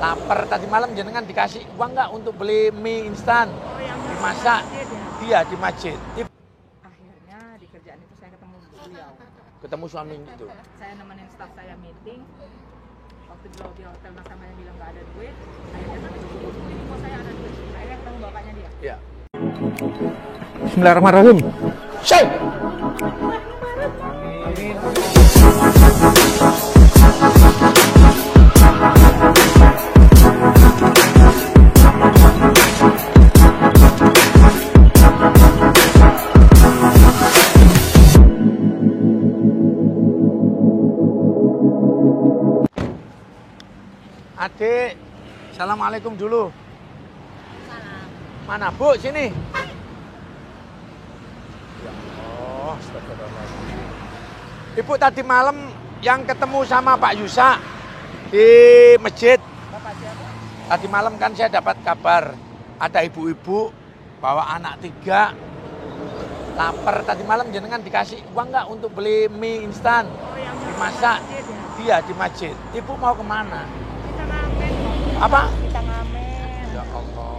Lapar tadi malam jenengan dikasih uang nggak untuk beli mie instan? Oh, yang Dimasak? masjid ya? Iya di masjid. Akhirnya di kerjaan itu saya ketemu beliau. Ketemu suami itu. Saya nemenin staf saya meeting. Waktu di lobby hotel nasabahnya bilang nggak ada duit. Akhirnya kan ini kok saya ada duit. Akhirnya ketemu bapaknya dia. Iya. Bismillahirrahmanirrahim. Syai. Adik, assalamualaikum dulu. Salam. Mana Bu? Sini. Ya Allah, astagfirullahaladzim. Ibu tadi malam yang ketemu sama Pak Yusa di masjid. Bapak siapa? Tadi malam kan saya dapat kabar ada ibu-ibu bawa anak 3 lapar. Tadi malam jenengan dikasih uang nggak untuk beli mie instan? Oh, yang Dimasak? masjid ya? Iya di masjid. Ibu mau kemana? Kita ngamen. Apa? Kita ngamen. Ya Allah.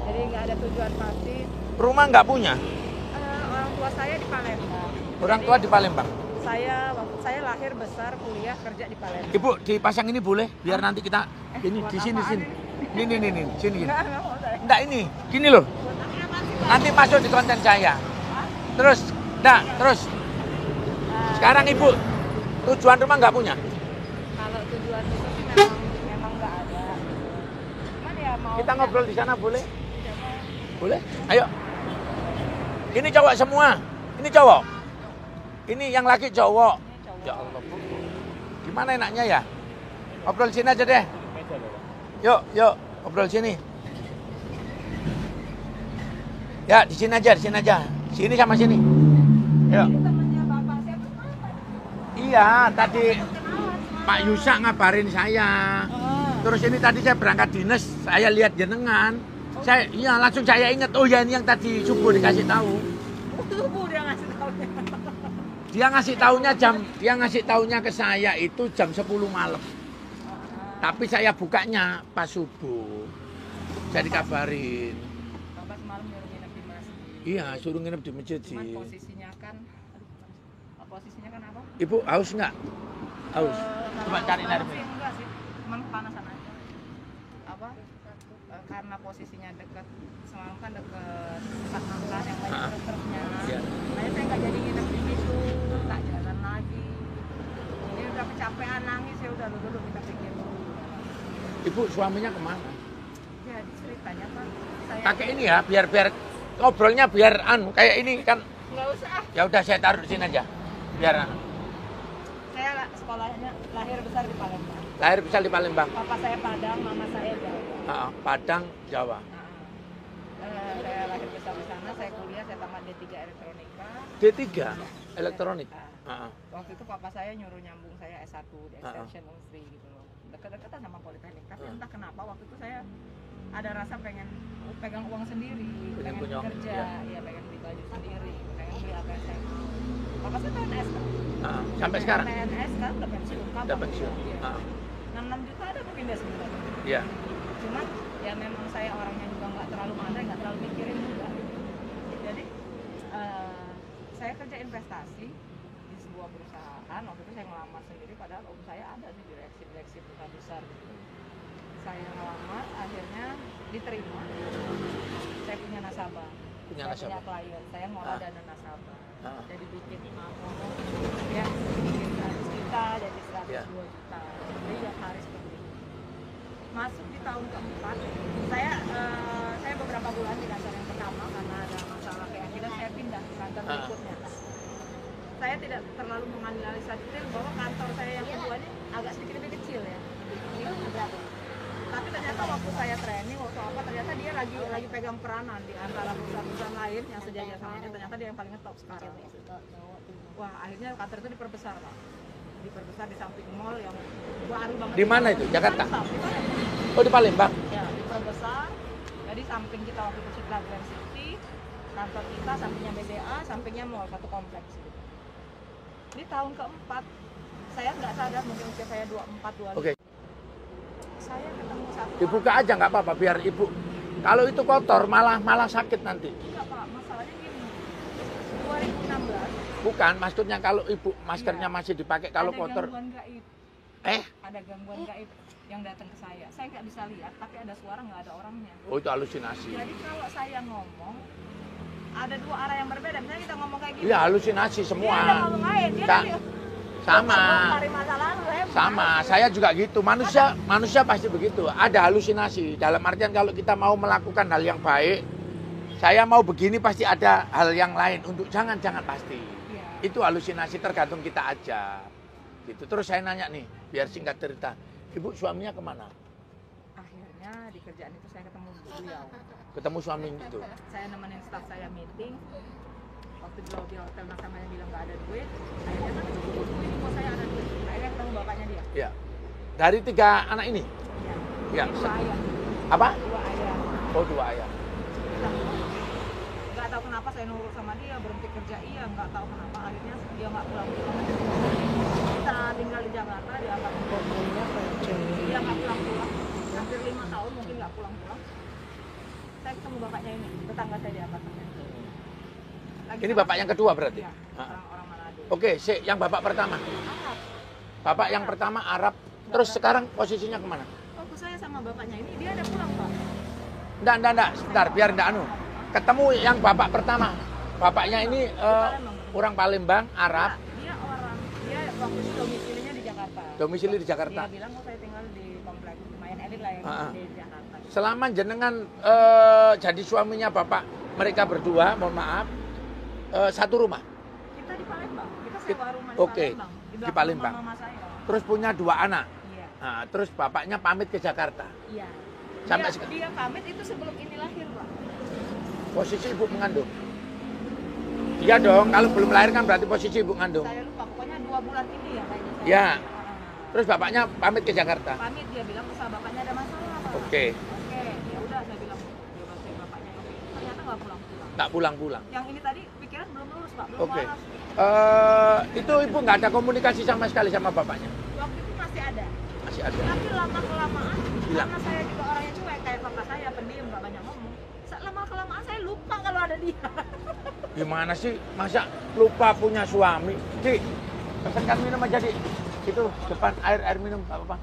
Jadi nggak ada tujuan pasti. Rumah nggak punya? Orang tua saya di Palembang. Orang tua di Palembang. Saya lahir besar kuliah kerja di Palembang. Ibu dipasang ini boleh? Biar nanti kita ini buat di sini apaan sini. Ini sini. Nggak mau saya. Enggak ini, gini loh. Buat apa sih, Pak? Nanti masuk di konten saya. Terus, terus. Sekarang Ibu tujuan rumah nggak punya? Kalau tujuan itu sih memang nggak ada. Cuman ya mau Kita ngobrol di sana boleh? tidak mau. Boleh? Ayo. Ini cowok semua. Ini cowok. Ini yang laki cowok. Ini cowok. Ya Allah, Bu. Gimana enaknya ya? Ngobrol sini aja deh. Yuk, ngobrol sini. Ya, di sini aja. Sini sama sini. Yuk. Ini temannya bapak siapa? Iya, tadi Pak Yusa ngabarin saya. Oh. Terus ini tadi saya berangkat dinas, saya lihat jenengan. Langsung saya ingat, oh ya ini yang tadi subuh dikasih tahu. Subuh dia ngasih tahu. Dia ngasih taunya ke saya itu jam 10 malam. Tapi saya bukanya pas subuh. Saya dikabarin. Bapak semalam nyuruh nginep di masjid. Iya, suruh nginep di masjid Cuman sih. posisinya kan apa? Ibu haus nggak? Haus. Coba cari air sih minum. enggak sih. Cuman kepanasan aja. Apa? Karena posisinya dekat semalam kan dekat pusat makan yang banyak truk-truknya. Iya. Makanya saya nggak jadi nginep di situ, tak jalan lagi. Ini udah kecapean nangis ya udah dulu kita pikir. Ibu suaminya kemana? Jadi ceritanya kan saya Pakai ini ya, biar ngobrolnya biar kayak ini kan. nggak usah. Ya udah saya taruh di sini aja. Biar Saya sekolahnya lahir besar di Palembang. lahir besar di Palembang. Papa saya Padang, mama saya Jawa. Padang, Jawa. Saya lahir besar di sana, saya kuliah, saya tamat D3 elektronika. D3 elektronik. Waktu itu papa saya nyuruh nyambung saya S1 di extension Unsri gitu loh. Dekat-dekatan sama Politeknik. Tapi entah kenapa waktu itu saya ada rasa pengen pegang uang sendiri, pengen punya uang, kerja, ya pengen beli baju sendiri, pengen beli apa yang saya mau. Papa saya PNS kan. Sampai sekarang? PNS kan udah pensiun. Udah pensiun. 6 juta ada mau pindah sebenarnya. Iya. Cuman ya memang saya orangnya juga nggak terlalu mandai, nggak terlalu mikirin juga. Jadi saya kerja investasi di sebuah perusahaan. Waktu itu saya ngelamar sendiri, padahal om saya ada di direksi perusahaan besar. Saya ngelamar, akhirnya diterima. Saya punya nasabah. Punya klien. Saya ngolah dana nasabah. Jadi bikin ya bikin 100 juta jadi 102 juta. Jadi tiap hari seperti itu. Masuk di tahun keempat, saya beberapa bulan di kantor yang pertama karena ada masalah keyakinan, saya pindah ke kantor berikutnya. Saya tidak terlalu menganalisa detail bahwa kantor saya yang kedua ini agak sedikit lebih kecil ya. Tapi ternyata waktu saya training, ternyata dia lagi pegang peranan di antara perusahaan-perusahahan lain yang sejajar sama dia. Ternyata dia yang paling ngetop sekarang. Wah, akhirnya kantor itu diperbesar, Pak. Diperbesar di samping mall yang baru banget. Di mana itu? Jakarta? Di Palembang. Oh, di Palembang. Ya, diperbesar. Jadi samping kita waktu itu Citra Grand City, kantor kita sampingnya BDA, sampingnya mall, satu kompleks gitu. Di tahun keempat, saya nggak sadar mungkin usia saya 24, 25. Oke. Saya ketemu satu Dibuka aja nggak apa-apa biar ibu. Kalau itu kotor malah sakit nanti. Enggak Pak, masalahnya gini. 2016 Bukan, maksudnya kalau ibu maskernya masih dipakai kalau ada kotor. gangguan gaib. Ada gangguan gaib yang datang ke saya. Saya nggak bisa lihat, tapi ada suara nggak ada orangnya. Oh itu halusinasi. Jadi kalau saya ngomong, ada dua arah yang berbeda. Misalnya kita ngomong kayak gini. Iya halusinasi semua. Dia ada ngomong lain. Dia Sa- nanti, sama. Dari masa lalu, Sama, saya juga gitu. Manusia pasti begitu. Ada halusinasi. Dalam artian kalau kita mau melakukan hal yang baik, saya mau begini pasti ada hal yang lain. Untuk jangan pasti. Iya. Itu halusinasi tergantung kita aja. Gitu. Terus saya nanya nih, biar singkat cerita. Ibu suaminya kemana? Akhirnya di kerjaan itu saya ketemu beliau. Ketemu suami itu. Saya nemenin staff saya meeting. Waktu di lobby hotel nasabahnya bilang nggak ada duit. Akhirnya kan ini kok saya ada duit. Akhirnya ketemu bapaknya dia. Ya. Dari 3 anak ini? Iya. Ya. Ini dua ayah. Apa? Dua ayah. Oh 2 ayah. Nggak tahu kenapa saya nurut sama dia, berhenti kerja iya, nggak tahu kenapa akhirnya dia nggak pulang-pulang. Kita tinggal di Jakarta di apartemen. Dia nggak pulang-pulang, hampir 5 tahun mungkin nggak pulang-pulang. Saya ketemu bapaknya ini, tetangga saya di apartemen. Lagi Ini sama bapak yang kedua berarti? Iya, orang-orang Manado. Oke, yang bapak pertama. Arab. Bapak yang pertama Arab, terus sekarang posisinya kemana? Waktu saya sama bapaknya ini dia ada pulang Pak. Enggak, sebentar, biar enggak anu. Ketemu yang bapak pertama. Bapaknya ini orang Palembang, Arab. Dia waktu itu domisilinya di Jakarta. Domisili di Jakarta. Dia bilang, saya tinggal di komplek lumayan elit lah ya di Jakarta. Selama jenengan jadi suaminya bapak mereka berdua, mohon maaf, satu rumah. Kita di Palembang, kita sewa rumah di Oke, Palembang. di belakang Palembang. rumah mama saya. Terus punya 2 anak. Iya. Nah, terus bapaknya pamit ke Jakarta. Iya. Sampai Dia pamit itu sebelum ini lahir, Pak. posisi ibu mengandung. Iya dong, kalau belum lahir kan berarti posisi ibu mengandung. Saya lupa, pokoknya 2 bulan ini ya kayaknya saya. Iya. Ah. Terus bapaknya pamit ke Jakarta. Pamit, dia bilang usaha bapaknya ada masalah, Pak. Oke, Oke, ya udah saya bilang dia bantuin bapaknya. Oke. Ternyata nggak pulang-pulang. tak pulang-pulang. Yang ini tadi pikiran belum lurus, Pak. Belum Oke. waras. Itu ibu nggak ada komunikasi sama sekali sama bapaknya? Waktu itu masih ada. Masih ada. Tapi lama-kelamaan, Hilang. karena saya juga orangnya cuek kayak papa saya, pendiam, nggak banyak ngomong. Lama-kelamaan saya lupa kalau ada dia. Gimana sih, masa lupa punya suami? Ci, pesankan minum aja, Di. Itu depan air minum, nggak apa-apa.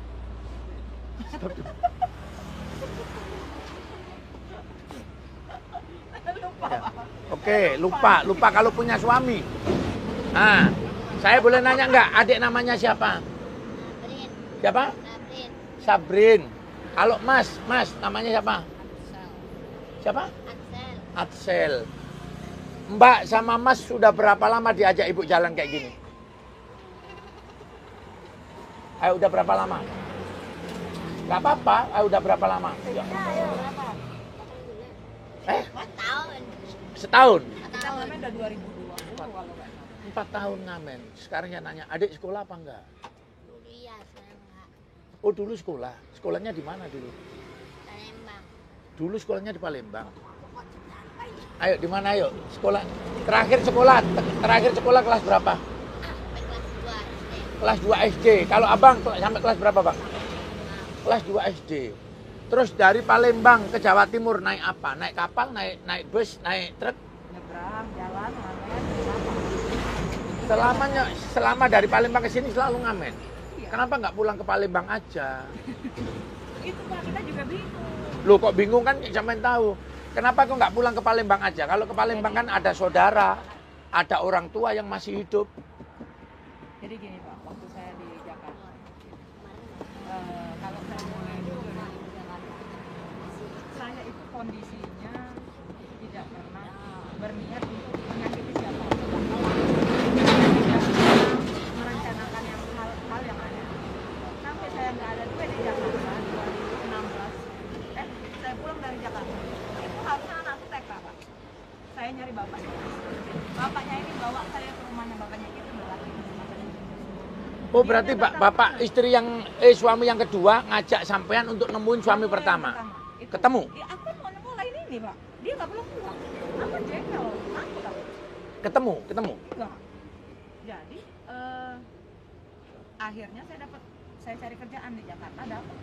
Lupa, Ya. Pak. Oke, lupa kalau punya suami. Nah, saya boleh nanya nggak, adik namanya siapa? Sabrin, Siapa? Sabrin, Sabrin. Kalau Mas namanya siapa? Atsal, Siapa? Atsal, Atsel. Mbak sama Mas sudah berapa lama diajak ibu jalan kayak gini? Ayo udah berapa lama? Gak apa-apa, ayo udah berapa lama? Ya. Berapa? 4 tahun, Setahun? Kita ngamen udah 2020 kalau nggak salah. 4 tahun ngamen. Sekarang saya nanya, adik sekolah apa enggak? dulu ya, sekarang enggak, Oh dulu sekolah. Sekolahnya di mana dulu? Palembang, Dulu sekolahnya di Palembang. Ayo di mana ayo? Sekolah. Terakhir sekolah kelas berapa? sampai kelas 2 SD, Kelas 2 SD. Kalau abang sampai kelas berapa bang? Kelas 2 SD. Terus dari Palembang ke Jawa Timur naik apa? Naik kapal, naik bus, naik truk? Nyebrang, jalan, ngamen, Selama dari Palembang ke sini selalu ngamen. Iya. Kenapa nggak pulang ke Palembang aja? Itu Pak, kita juga bingung. Loh kok bingung kan? Sampai tahu. Kenapa kok nggak pulang ke Palembang aja? Kalau ke Palembang kan ada saudara, ada orang tua yang masih hidup. Jadi gini Pak, waktu saya di Jakarta, kalau saya mulai dulu dari Jakarta, saya itu kondisinya tidak pernah berniat untuk menyakiti siapa. Tidak pernah merencanakan hal yang ada. Sampai saya nggak ada duit di Jakarta 2016. Saya pulang dari Jakarta. Itu harusnya anakku TK Pak. Saya nyari bapaknya. Bapaknya ini bawa saya ke rumahnya bapaknya itu laki. Oh berarti bapak istri yang suami yang kedua ngajak sampean untuk nemuin suami pertama. Ketemu? Ya, aku mau nemu lain ini Pak. Dia nggak pulang. Aku jengkel. Aku tahu. Ketemu. Enggak. Jadi akhirnya saya cari kerjaan di Jakarta dapat.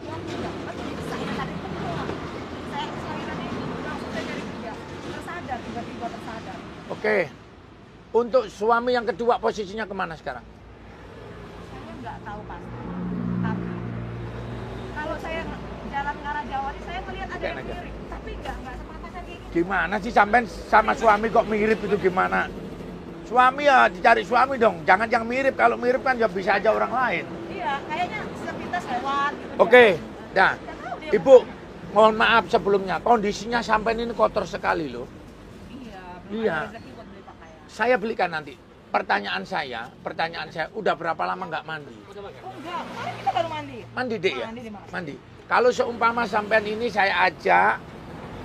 Waktu dapat Oke. Untuk suami yang kedua posisinya kemana sekarang? Saya nggak tahu pasti. Tapi kalau saya jalan ke arah Jawa ini saya melihat ada yang mirip. Tapi nggak sepatah kayak gini. Gimana sih sampean sama suami kok mirip itu gimana? Suami ya dicari suami dong, jangan yang mirip. Kalau mirip kan ya bisa aja orang lain. Iya, kayaknya sepintas lewat gitu. Oke, dah. Nggak tahu dia Ibu, mohon maaf sebelumnya, kondisinya sampai ini kotor sekali loh. Iya, belum Iya. ada rezeki buat beli pakaian. Saya belikan nanti. Pertanyaan saya, udah berapa lama nggak mandi? Oh enggak, kemarin kita baru mandi. Mandi dek ya? Mandi di mana? Mandi. Kalau seumpama sampean ini saya ajak,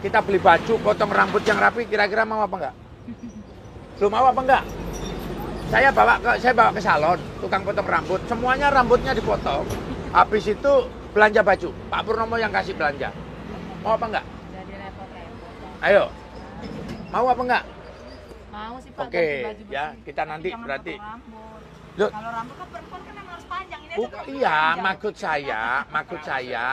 kita beli baju, potong rambut yang rapi, kira-kira mau apa enggak? Lu mau apa enggak? Saya bawa ke salon, tukang potong rambut, semuanya rambutnya dipotong. Habis itu belanja baju. Pak Purnomo yang kasih belanja. Mau apa enggak? Jadi repot-repot. Ayo. Mau apa enggak? Mau sih Pak, Oke, ganti baju ya, bersih. kita nanti Jangan berarti. potong rambut. Loh. Kalau rambut kan perempuan kan memang harus panjang. Ini aja Iya, panjang. maksud saya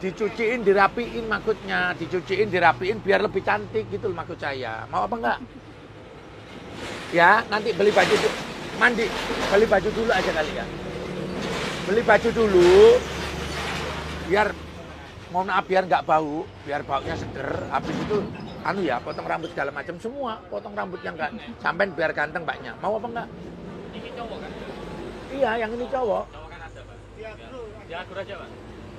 dicuciin, dirapiin maksudnya, dicuciin, dirapiin biar lebih cantik gitu loh maksud saya. Mau apa enggak? Ya, nanti beli baju dulu, mandi, beli baju dulu aja kali ya. Beli baju dulu, biar, mohon maaf, biar nggak bau, biar baunya seger. Habis itu, potong rambut segala macam semua, potong rambut yang kan, sampai biar ganteng mbaknya. Mau apa enggak? Ini cowok kan? Iya, yang ini cowok. Cowok kan ada, Pak. Ya, akur aja, Pak.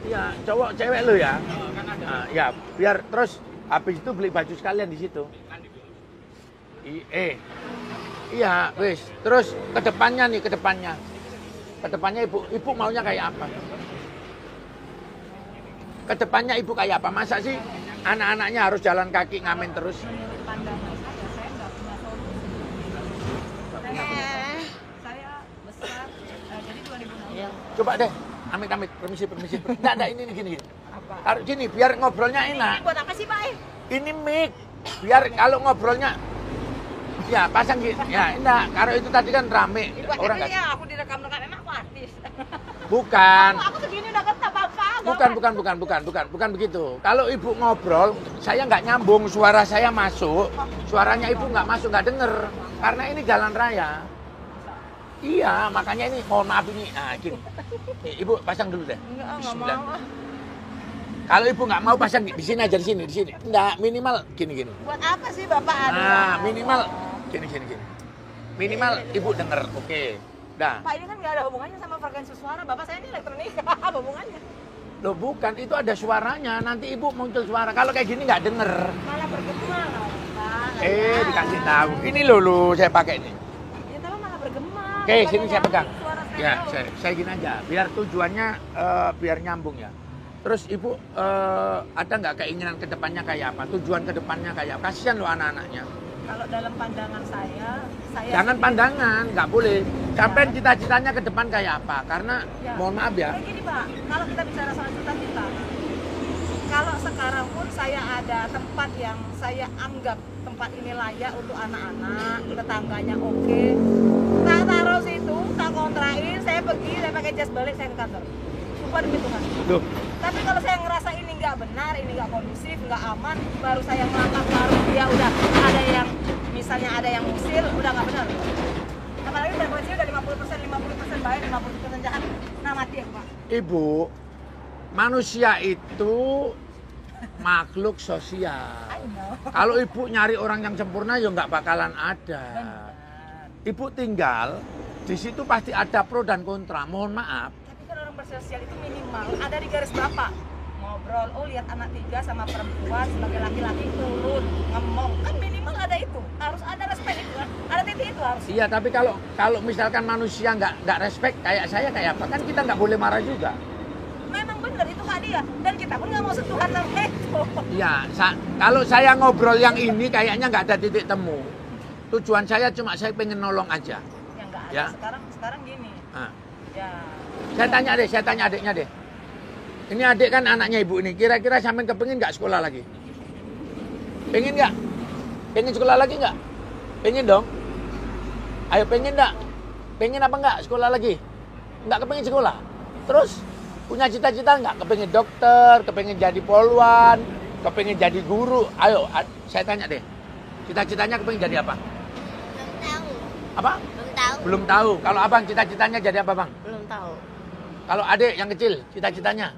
Iya, cowok cewek lo ya. Cowok kan ada. Nah, ya, biar terus habis itu beli baju sekalian di situ. Mandi dulu. Iya, wis. Terus kedepannya ibu maunya kayak apa? Kedepannya ibu kayak apa? Masa sih anak-anaknya harus jalan kaki ngamen terus? Menurut pandangan saya nggak punya solusi. Saya besar, jadi 2016. Coba deh, amit-amit, permisi. Enggak, ini gini. Apa? Harus gini, biar ngobrolnya enak. Ini buat apa sih Pak? Ini mic, biar kalau ngobrolnya, ya pasang gini. Ya, enggak, kalau itu tadi kan rame. Orang Ini nggak. ya aku direkam-rekam emang aku artis. Bukan. Aku segini udah kata Bapak. Bukan begitu. Kalau ibu ngobrol, saya nggak nyambung, suara saya masuk, suaranya ibu nggak masuk, nggak denger. Karena ini jalan raya. Iya, makanya ini mohon maaf ini. Nah, gini. Nih, ibu pasang dulu deh. Enggak Bismillah. mau. Kalau ibu nggak mau pasang di sini aja, di sini. Enggak, minimal gini. Buat apa sih Bapak? Nah, minimal gini. Minimal ibu denger, oke. Dah. Pak ini kan nggak ada hubungannya sama frekuensi suara. Bapak saya ini elektronika, apa hubungannya? Loh bukan, itu ada suaranya. Nanti ibu muncul suara. Kalau kayak gini nggak denger. Malah bergema loh, Pak. Dikasih tahu. Ini loh saya pakai ini. Ya tapi malah bergema. Oke, Bukannya sini saya nyambung pegang. suara Ya, stereo. saya gini aja. Biar tujuannya biar nyambung ya. Terus ibu ada nggak keinginan ke depannya kayak apa? Tujuan ke depannya kayak apa? Kasihan loh anak-anaknya. Kalau dalam pandangan saya Jangan pandangan, nggak boleh. Sampai cita-citanya ke depan kayak apa? Karena Ya. mohon maaf ya. Kayak gini Pak, kalau kita bicara soal cita-cita, kalau sekarang pun saya ada tempat yang saya anggap tempat ini layak untuk anak-anak, tetangganya oke, tak taruh situ, tak kontrain, saya pergi, saya pakai jas balik, saya ke kantor. Sumpah demi Tuhan. Loh, Tapi kalau saya ngerasa ini nggak benar, ini nggak kondusif, nggak aman, baru saya melangkah, baru dia udah ada yang, misalnya ada yang ngusir, udah nggak benar. Apalagi frekuensinya udah 50% baik, 50% jahat, nah mati ya Pak. ibu, manusia itu makhluk sosial. I know. Kalau ibu nyari orang yang sempurna ya nggak bakalan ada. Benar. Ibu tinggal di situ pasti ada pro dan kontra. Mohon maaf. Tapi kan orang bersosial itu minimal ada di garis bapak. Ngobrol, oh lihat anak 3 sama perempuan sebagai laki-laki turun, ngomong, kan minimal ada itu. Harus ada respect itu kan. Ada titik itu harus. Iya, tapi kalau misalkan manusia nggak respect kayak saya kayak apa kan kita nggak boleh marah juga. Memang benar itu Kak dia. Dan kita pun nggak mau sentuhan sama itu. Iya, kalau saya ngobrol yang ini kayaknya nggak ada titik temu. Tujuan saya cuma saya pengen nolong aja. Yang nggak ada Ya. sekarang gini. Nah, Ya. saya tanya adiknya deh. Ini adik kan anaknya ibu ini. Kira-kira sampean kepengin nggak sekolah lagi? Pengen nggak? Pengen sekolah lagi nggak? Pengen dong. Ayo pengen nggak? Pengen apa nggak sekolah lagi? Nggak kepengin sekolah. Terus punya cita-cita nggak? Kepengin dokter, kepengin jadi polwan, kepengin jadi guru. Ayo, saya tanya deh. Cita-citanya kepengin jadi apa? Apa? Belum tahu. Belum tahu. Kalau abang cita-citanya jadi apa bang? Belum tahu. Kalau adik yang kecil cita-citanya?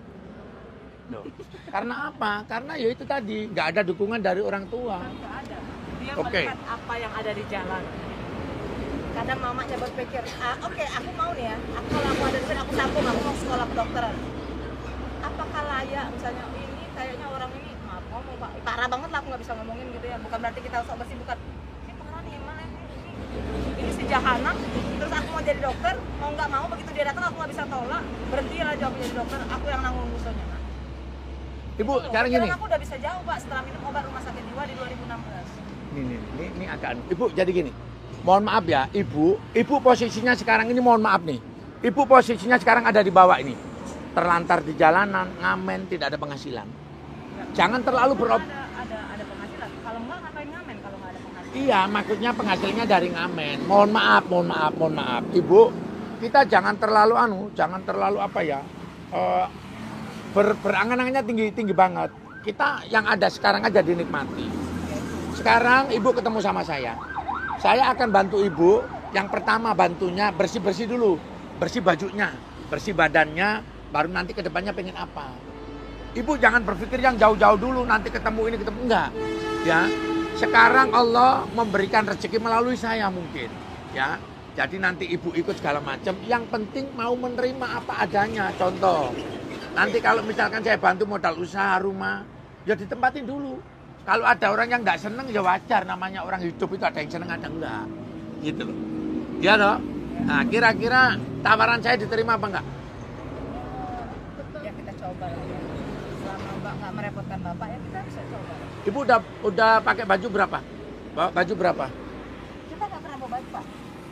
Loh. Karena apa? Karena ya itu tadi nggak ada dukungan dari orang tua. Nggak ada. Dia Oke. melihat apa yang ada di jalan. Kadang mamanya berpikir, oke, aku mau nih ya. Kalau aku ada di sini, aku sambung, aku mau sekolah kedokteran. Apakah layak misalnya ini kayaknya orang ini maaf ngomong Pak, parah banget lah aku nggak bisa ngomongin gitu ya. Bukan berarti kita sok bersih, bukan. Ini parah nih, mana ini si jahanam. Terus aku mau jadi dokter, mau nggak mau begitu dia datang aku nggak bisa tolak. Berhenti lah jawab jadi dokter, aku yang nanggung musuhnya. Nah, Ibu, loh, sekarang pikiran gini. aku udah bisa jauh Pak setelah minum obat rumah sakit jiwa di 2016. Ini agak. Ibu jadi gini. Mohon maaf ya, Ibu posisinya sekarang ini mohon maaf nih. Ibu posisinya sekarang ada di bawah ini. Terlantar di jalanan, ngamen, tidak ada penghasilan. Jangan terlalu ada penghasilan. Kalau enggak ngapain ngamen kalau nggak ada penghasilan? Iya, maksudnya penghasilannya dari ngamen. Mohon maaf. Ibu, kita jangan terlalu apa ya? Berangan-angannya tinggi banget. Kita yang ada sekarang aja dinikmati. Sekarang Ibu ketemu sama saya. Saya akan bantu Ibu. Yang pertama bantunya bersih-bersih dulu. Bersih bajunya, bersih badannya, baru nanti ke depannya pengen apa. Ibu jangan berpikir yang jauh-jauh dulu, nanti ketemu ini, ketemu enggak. Ya. Sekarang Allah memberikan rezeki melalui saya mungkin. Ya. Jadi nanti Ibu ikut segala macam, yang penting mau menerima apa adanya. Contoh, nanti kalau misalkan saya bantu modal usaha rumah, ya ditempatin dulu. Kalau ada orang yang nggak seneng ya wajar, namanya orang hidup itu ada yang seneng ada enggak. Gitu loh. Iya loh. Nah, kira-kira tawaran saya diterima apa enggak? Ya kita coba lah ya. Selama Mbak nggak merepotkan Bapak ya kita bisa coba. Ibu udah pakai baju berapa? Baju berapa? Kita nggak pernah bawa baju Pak.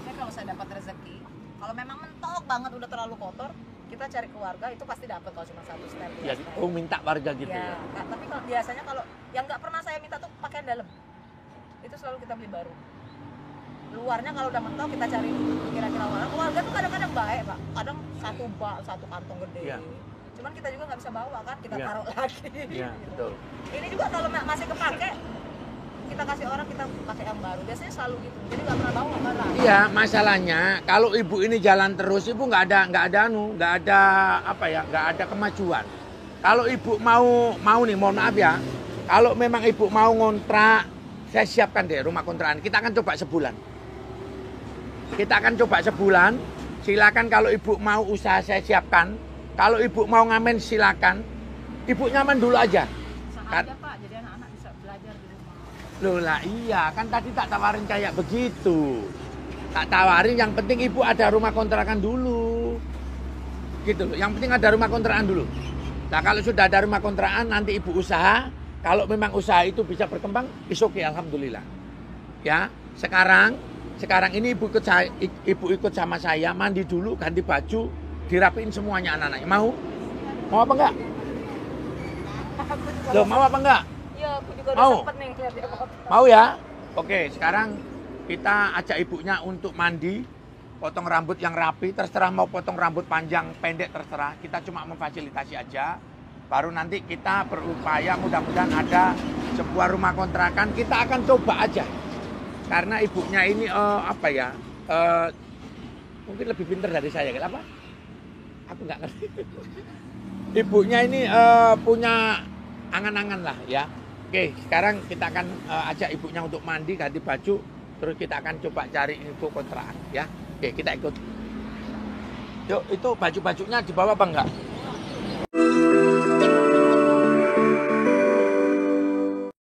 Ya kalau saya dapat rezeki, kalau memang mentok banget udah terlalu kotor, kita cari keluarga itu pasti dapat kalau cuma satu setel. Ya, minta warga gitu ya. Tapi kalau biasanya kalau yang nggak pernah saya minta tuh pakaian dalam, itu selalu kita beli baru. Luarnya kalau udah mentok kita cari kira-kira orang. Keluarga tuh kadang-kadang baik Pak, kadang satu kantong gede. Iya. Cuman kita juga nggak bisa bawa kan, kita Iya. taruh lagi. Iya, betul. Ini juga kalau masih kepake, kita kasih orang kita pakai yang baru. Biasanya selalu gitu. Jadi nggak pernah bawa barang. Iya, masalahnya kalau Ibu ini jalan terus, Ibu nggak ada kemajuan. Kalau Ibu mau nih, mohon maaf ya. Kalau memang Ibu mau ngontrak, saya siapkan deh rumah kontrakan. Kita akan coba sebulan. Silakan kalau Ibu mau usaha saya siapkan. Kalau Ibu mau ngamen silakan. Ibu nyaman dulu aja. Usaha aja Pak, jadi anak-anak bisa belajar di rumah. Loh lah iya, kan tadi tak tawarin kayak begitu. Tak tawarin yang penting Ibu ada rumah kontrakan dulu. Gitu loh, yang penting ada rumah kontrakan dulu. Nah kalau sudah ada rumah kontrakan nanti Ibu usaha. Kalau memang usaha itu bisa berkembang, is okay, alhamdulillah. Ya, sekarang ini Ibu ikut sama saya, mandi dulu, ganti baju, dirapiin semuanya anak-anaknya. Mau apa enggak? Loh, mau apa enggak? Iya, aku juga udah Mau? sempet nih lihat dia foto. Mau ya? Oke, sekarang kita ajak ibunya untuk mandi, potong rambut yang rapi, terserah mau potong rambut panjang, pendek, terserah. Kita cuma memfasilitasi aja. Baru nanti kita berupaya mudah-mudahan ada sebuah rumah kontrakan, kita akan coba aja. Karena ibunya ini mungkin lebih pintar dari saya, kenapa? Aku nggak ngerti. Ibunya ini punya angan-angan lah ya. Oke, sekarang kita akan ajak ibunya untuk mandi, ganti baju, terus kita akan coba cari info kontrakan ya. Oke, kita ikut. Yuk, itu baju-bajunya dibawa apa enggak?